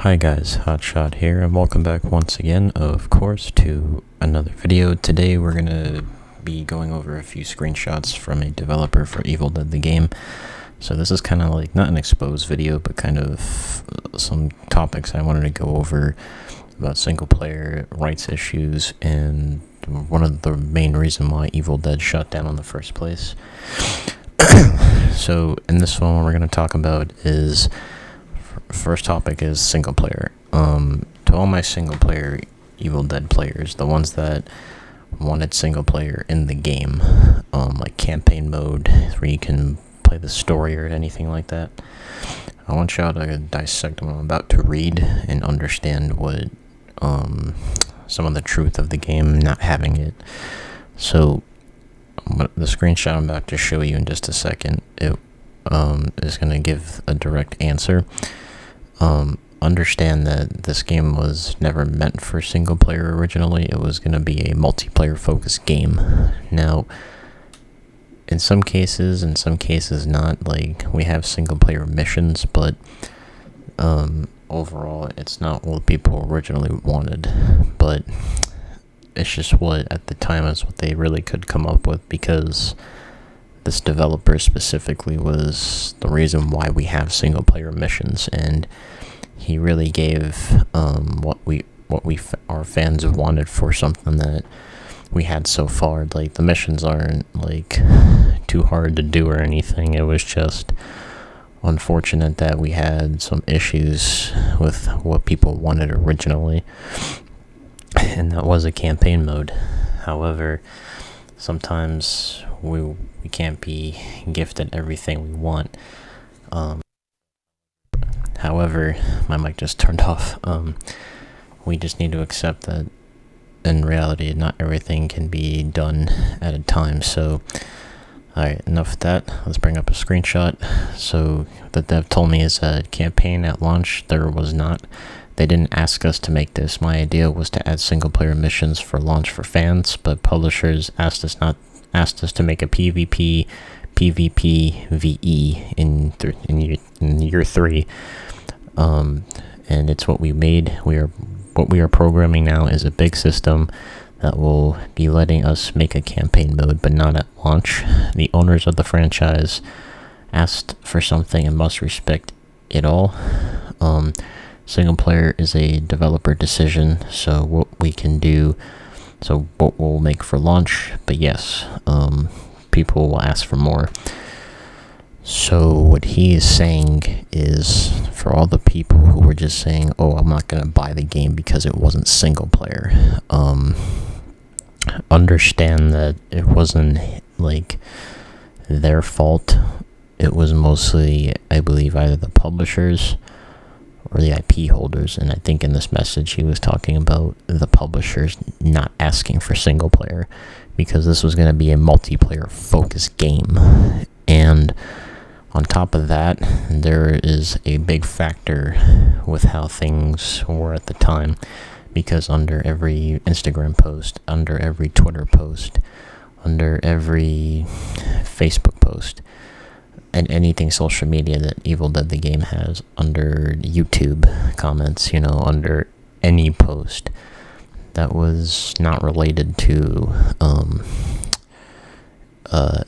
Hi guys, Hotshot here, and welcome back once again, of course, to another video. Today we're gonna be going over a few screenshots from a developer for Evil Dead the game. So this is kind of like, not an exposed video, but kind of some topics I wanted to go over about single player rights issues, and one of the main reason why Evil Dead shut down in the first place. So in this one, what we're going to talk about is, first topic is single player. To all my single player Evil Dead players, the ones that wanted single player in the game, like campaign mode where you can play the story or anything like that, I want y'all to dissect what I'm about to read and understand what some of the truth of the game not having it. So the screenshot I'm about to show you in just a second, it is going to give a direct answer. Understand that this game was never meant for single player originally. It was going to be a multiplayer focused game. Now, in some cases not. Like, we have single player missions, but overall it's not what people originally wanted. But it's just what at the time is what they really could come up with, because this developer specifically was the reason why we have single player missions, and he really gave our fans wanted for something that we had so far. Like, the missions aren't like too hard to do or anything. It was just unfortunate that we had some issues with what people wanted originally, and that was a campaign mode. However, sometimes we can't be gifted everything we want. However, my mic just turned off. We just need to accept that in reality, not everything can be done at a time. So, alright, enough of that. Let's bring up a screenshot. So, the dev told me is a campaign at launch. There was not. They didn't ask us to make this. My idea was to add single player missions for launch for fans, but publishers asked us to make a PvP VE in year 3. And it's what we made. What we are programming now is a big system that will be letting us make a campaign mode, but not at launch. The owners of the franchise asked for something and must respect it all. Single player is a developer decision, so what we'll make for launch, but yes, people will ask for more. So what he is saying is, for all the people who were just saying, oh, I'm not going to buy the game because it wasn't single player, understand that it wasn't like their fault. It was mostly, I believe, either the publishers or the IP holders, and I think in this message he was talking about the publishers not asking for single player, because this was going to be a multiplayer focused game. And on top of that, there is a big factor with how things were at the time, because under every Instagram post, under every Twitter post, under every Facebook post, and anything social media that Evil Dead the game has, under YouTube comments, under any post that was not related to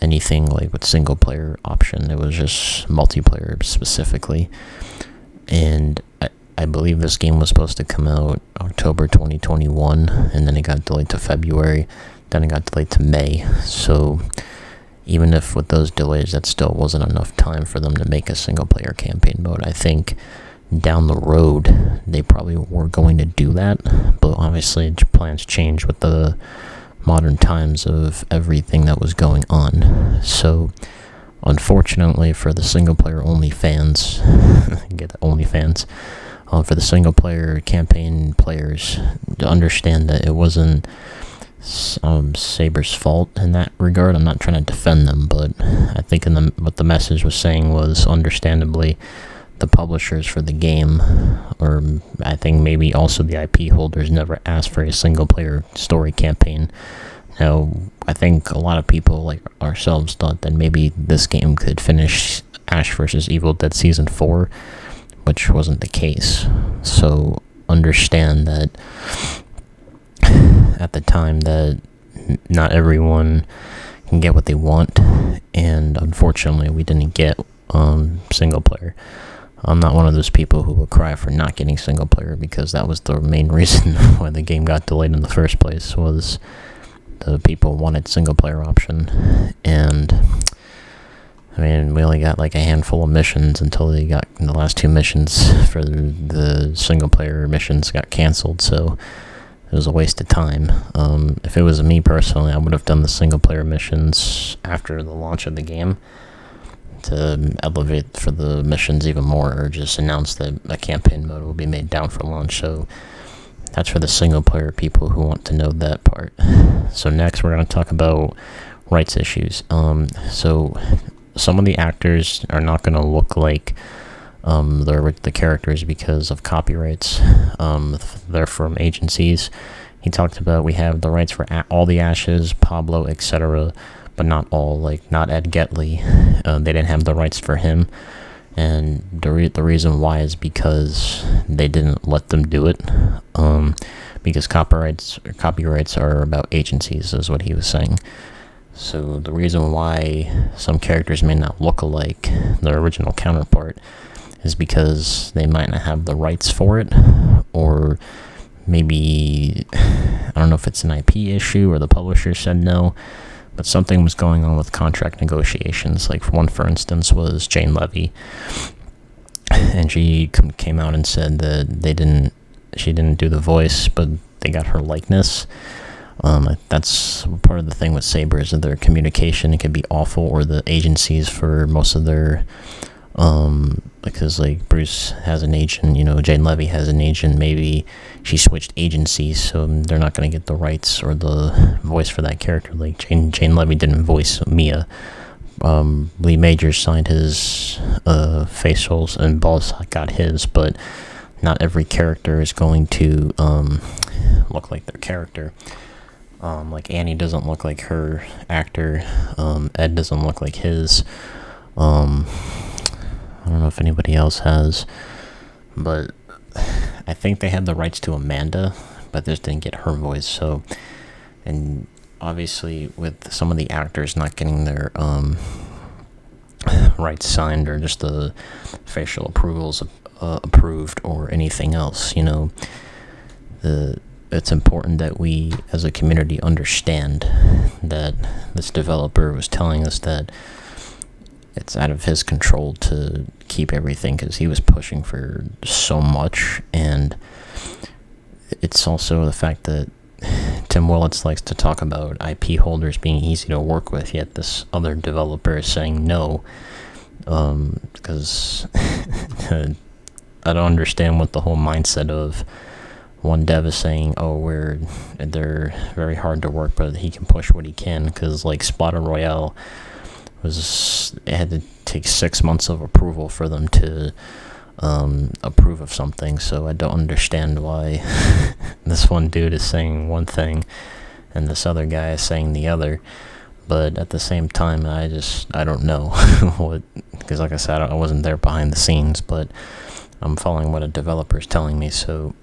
anything like with single player option. It was just multiplayer specifically. And I believe this game was supposed to come out October 2021, and then it got delayed to February, then it got delayed to May. So even if with those delays, that still wasn't enough time for them to make a single player campaign mode. I think down the road they probably were going to do that, but obviously plans changed with the modern times of everything that was going on. So unfortunately for the single player only fans, for the single player campaign players, to understand that it wasn't Saber's fault in that regard. I'm not trying to defend them, but I think what the message was saying was, understandably, the publishers for the game, or I think maybe also the IP holders, never asked for a single player story campaign. Now, I think a lot of people like ourselves thought that maybe this game could finish Ash vs. Evil Dead Season 4, which wasn't the case. also understand that at the time that not everyone can get what they want, and unfortunately we didn't get single player. I'm not one of those people who will cry for not getting single player, because that was the main reason why the game got delayed in the first place, was the people wanted single player option. And I mean, we only got like a handful of missions until they got the last two missions for the single player missions got canceled, so it was a waste of time. If it was me personally, I would have done the single player missions after the launch of the game to elevate for the missions even more, or just announce that a campaign mode will be made down for launch. So that's for the single player people who want to know that part. So next we're going to talk about rights issues. So some of the actors are not going to look like the characters because of copyrights. They're from agencies. He talked about we have the rights for all the Ashes, Pablo, etc., but not all, like not Ed Getley. They didn't have the rights for him, and the reason why is because they didn't let them do it, because copyrights are about agencies, is what he was saying. So the reason why some characters may not look alike their original counterpart is because they might not have the rights for it, or maybe, I don't know if it's an IP issue or the publisher said no, but something was going on with contract negotiations. Like one, for instance, was Jane Levy, and she came out and said that she didn't do the voice, but they got her likeness. That's part of the thing with Saber, is that their communication, it could be awful, or the agencies for most of their, because like Bruce has an agent, Jane Levy has an agent, maybe she switched agencies, so they're not going to get the rights or the voice for that character. Like Jane Levy didn't voice Mia. Lee Majors signed his facials, and Balls got his, but not every character is going to look like their character. Like Annie doesn't look like her actor. Ed doesn't look like his. I don't know if anybody else has, but I think they had the rights to Amanda, but just didn't get her voice. So, and obviously with some of the actors not getting their rights signed, or just the facial approvals approved, or anything else, it's important that we as a community understand that this developer was telling us that it's out of his control to keep everything, because he was pushing for so much. And it's also the fact that Tim Willits likes to talk about IP holders being easy to work with, yet this other developer is saying no, because I don't understand what the whole mindset of one dev is saying, they're very hard to work, but he can push what he can, because like Splatter Royale it had to take 6 months of approval for them to approve of something. So I don't understand why this one dude is saying one thing and this other guy is saying the other. But at the same time, I don't know what, because like I said, I wasn't there behind the scenes, but I'm following what a developer is telling me. So,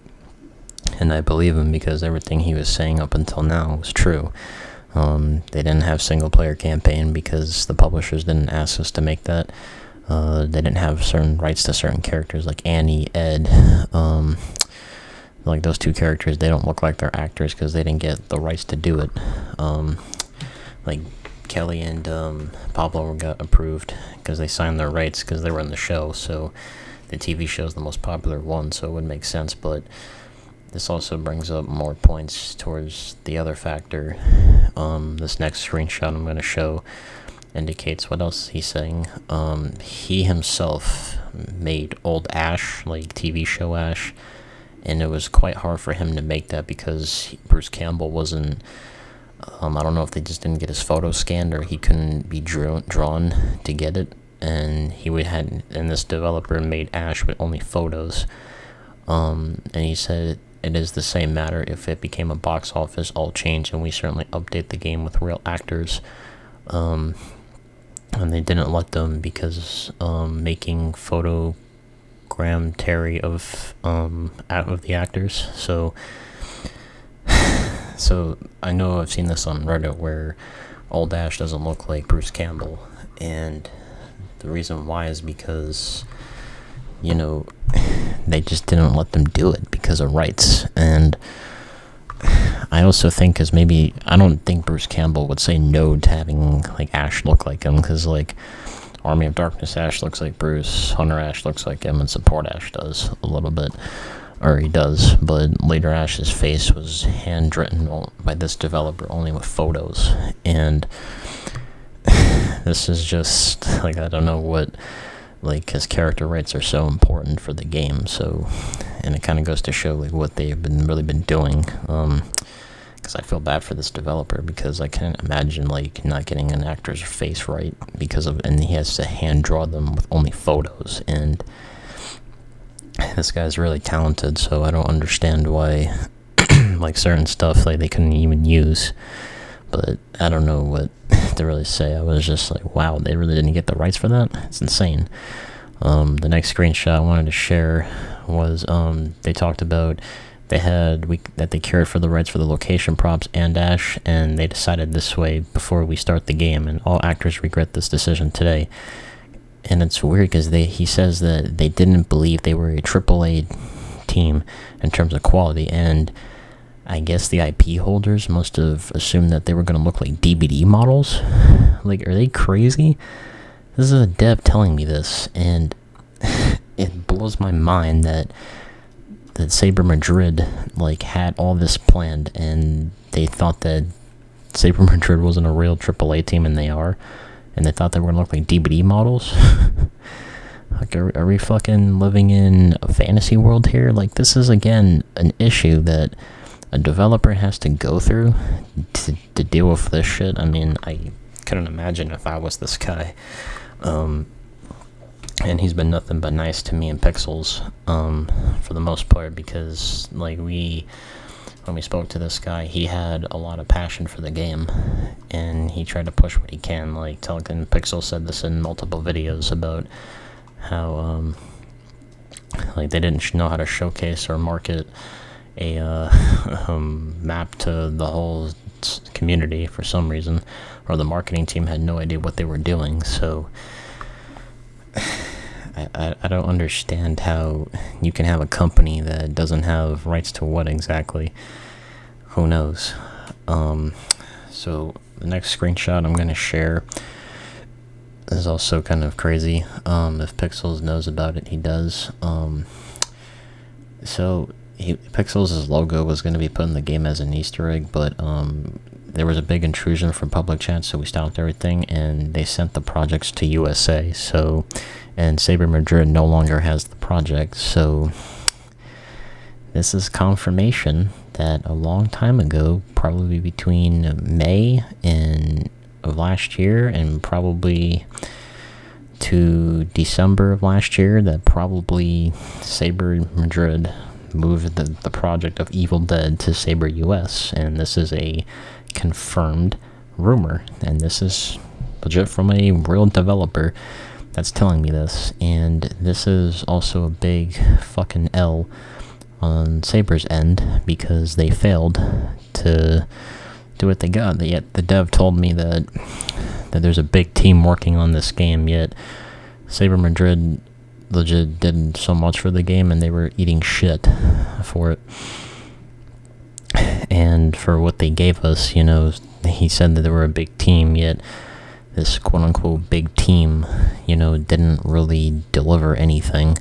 and I believe him, because everything he was saying up until now was true. They didn't have single player campaign because the publishers didn't ask us to make that. They didn't have certain rights to certain characters like Annie, Ed. Like those two characters, they don't look like they're actors because they didn't get the rights to do it. Like Kelly and Pablo got approved because they signed their rights because they were in the show. So the TV show is the most popular one, so it would make sense. But this also brings up more points towards the other factor. This next screenshot I'm going to show indicates what else he's saying. He himself made old Ash, like TV show Ash, and it was quite hard for him to make that because Bruce Campbell wasn't, I don't know if they just didn't get his photo scanned or he couldn't be drawn to get it, and and this developer made Ash with only photos. And he said it is the same matter if it became a box office all change, and we certainly update the game with real actors. And they didn't let them because making photo Graham Terry of the actors. So I know I've seen this on Reddit where old Ash doesn't look like Bruce Campbell, and the reason why is because, you know, they just didn't let them do it because of rights. And I also think, because maybe, I don't think Bruce Campbell would say no to having, like, Ash look like him, because, like, Army of Darkness Ash looks like Bruce, Hunter Ash looks like him, and Support Ash does a little bit. Or he does, but later Ash's face was handwritten by this developer only with photos. And this is just, like, I don't know what, like, his character rights are so important for the game, so, and it kind of goes to show, like, what they've really been doing, because I feel bad for this developer, because I can't imagine, like, not getting an actor's face right, and he has to hand draw them with only photos, and this guy's really talented, so I don't understand why, like, certain stuff, like, they couldn't even use. But I don't know what to really say. I was just like, wow, they really didn't get the rights for that? It's insane. The next screenshot I wanted to share was, they talked about that they cared for the rights for the location props and Ash, and they decided this way before we start the game, and all actors regret this decision today. And it's weird because he says that they didn't believe they were a AAA team in terms of quality, and I guess the IP holders must have assumed that they were going to look like DVD models. Like, are they crazy? This is a dev telling me this, and it blows my mind that Saber Madrid, like, had all this planned, and they thought that Saber Madrid wasn't a real AAA team, and they are. And they thought they were going to look like DVD models? Like, are we fucking living in a fantasy world here? Like, this is, again, an issue that a developer has to go through to deal with this shit. I mean, I couldn't imagine if I was this guy. And he's been nothing but nice to me and Pixels, for the most part, because, like, when we spoke to this guy, he had a lot of passion for the game, and he tried to push what he can. Like, Telekin Pixel said this in multiple videos about how, like, they didn't know how to showcase or market a map to the whole community for some reason, or the marketing team had no idea what they were doing. So I don't understand how you can have a company that doesn't have rights to what exactly. Who knows? So the next screenshot I'm going to share is also kind of crazy. If Pixels knows about it, he does. Pixels' logo was going to be put in the game as an Easter egg, but there was a big intrusion from public chat, so we stopped everything, and they sent the projects to USA. And Saber Madrid no longer has the project, so this is confirmation that a long time ago, probably between May of last year and probably to December of last year, that probably Saber Madrid moved the project of Evil Dead to Saber US, and this is a confirmed rumor, and this is legit from a real developer that's telling me this. And this is also a big fucking L on Saber's end, because they failed to do what they got. Yet the dev told me that there's a big team working on this game, yet Saber Madrid legit did so much for the game, and they were eating shit for it. And for what they gave us, you know, he said that they were a big team, yet this quote-unquote big team, you know, didn't really deliver anything.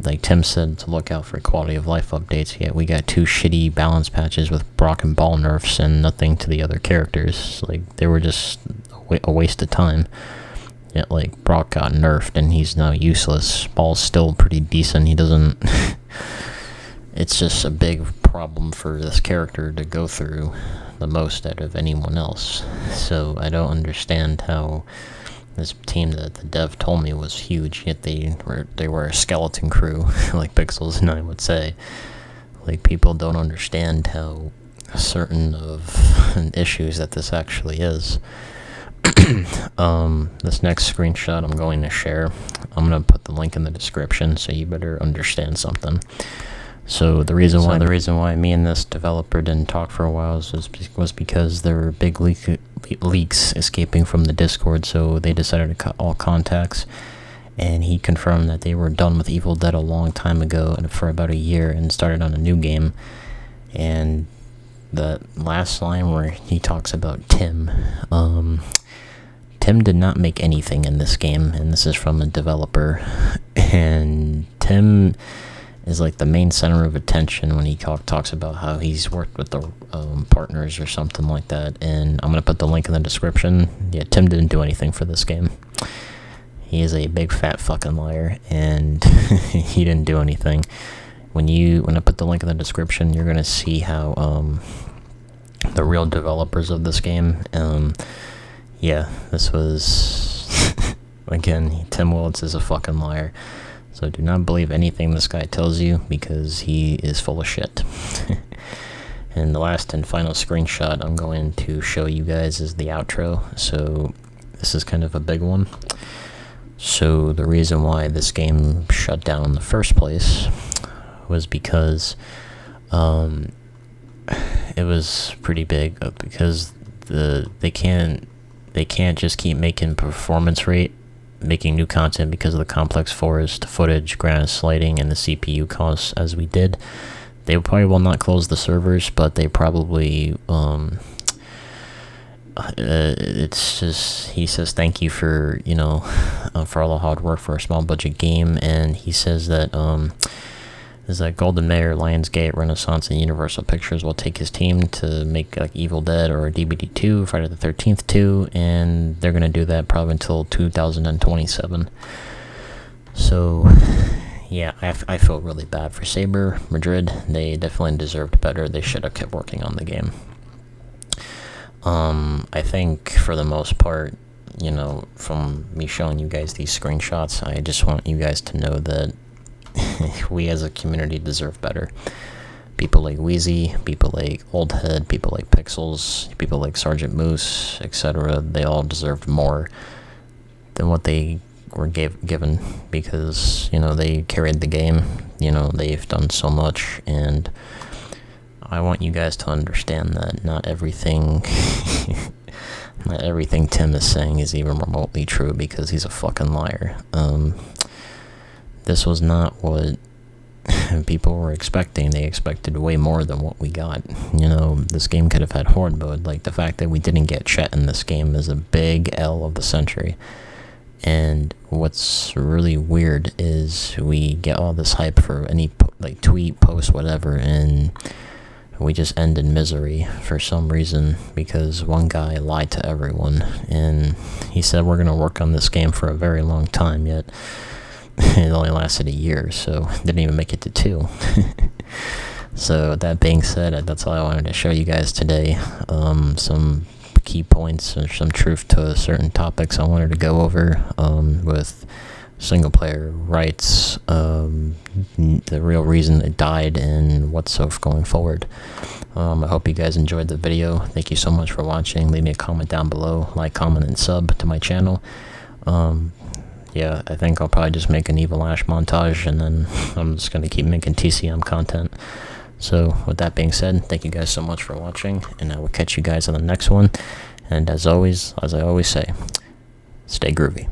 Like Tim said, to look out for quality of life updates, yet we got 2 shitty balance patches with Brock and Ball nerfs and nothing to the other characters. Like, they were just a waste of time. Yet, like, Brock got nerfed and he's now useless. Ball's still pretty decent. He doesn't... It's just a big problem for this character to go through the most out of anyone else. So I don't understand how this team that the dev told me was huge, yet they were a skeleton crew, like Pixels and I would say. Like, people don't understand how certain of issues that this actually is. This next screenshot I'm going to share, I'm going to put the link in the description, so you better understand something. So the reason why me and this developer didn't talk for a while was because there were big leaks escaping from the Discord, so they decided to cut all contacts. And he confirmed that they were done with Evil Dead a long time ago, and for about a year, and started on a new game. And the last line where he talks about Tim, Tim did not make anything in this game, and this is from a developer. And Tim is like the main center of attention when he talks about how he's worked with the partners or something like that. And I'm gonna put the link in the description. Yeah, Tim didn't do anything for this game. He is a big fat fucking liar, and he didn't do anything. When I put the link in the description, you're gonna see how the real developers of this game, yeah, this was again, Tim Willits is a fucking liar. So do not believe anything this guy tells you, because he is full of shit. And the last and final screenshot I'm going to show you guys is the outro. So this is kind of a big one. So the reason why this game shut down in the first place was because it was pretty big, because they can't just keep making making new content because of the complex forest footage, grass, lighting, and the CPU costs as we did. They probably will not close the servers, but they probably it's just, he says thank you for, for all the hard work for a small budget game. And he says that Golden Mayer, Lionsgate, Renaissance, and Universal Pictures will take his team to make like Evil Dead or DBD 2, Friday the 13th 2, and they're gonna do that probably until 2027. So yeah, I feel really bad for Saber Madrid. They definitely deserved better. They should have kept working on the game. I think for the most part, from me showing you guys these screenshots, I just want you guys to know that we as a community deserve better. People like Wheezy, people like Oldhead, people like Pixels, people like Sergeant Moose, etc., they all deserved more than what they were given, because, they carried the game, they've done so much, and I want you guys to understand that not everything Tim is saying is even remotely true, because he's a fucking liar. This was not what people were expecting. They expected way more than what we got. This game could have had horde mode. Like, the fact that we didn't get Chet in this game is a big L of the century. And what's really weird is we get all this hype for any tweet, post, whatever, and we just end in misery for some reason, because one guy lied to everyone, and he said we're going to work on this game for a very long time, yet it only lasted a year, so didn't even make it to 2. So that being said, that's all I wanted to show you guys today. Some key points or some truth to certain topics I wanted to go over, with single player rights, the real reason it died, and what's so going forward. I hope you guys enjoyed the video. Thank you so much for watching. Leave me a comment down below, like, comment, and sub to my channel. Yeah, I think I'll probably just make an Evil Ash montage, and then I'm just going to keep making TCM content. So with that being said, thank you guys so much for watching, and I will catch you guys on the next one. And as I always say, stay groovy.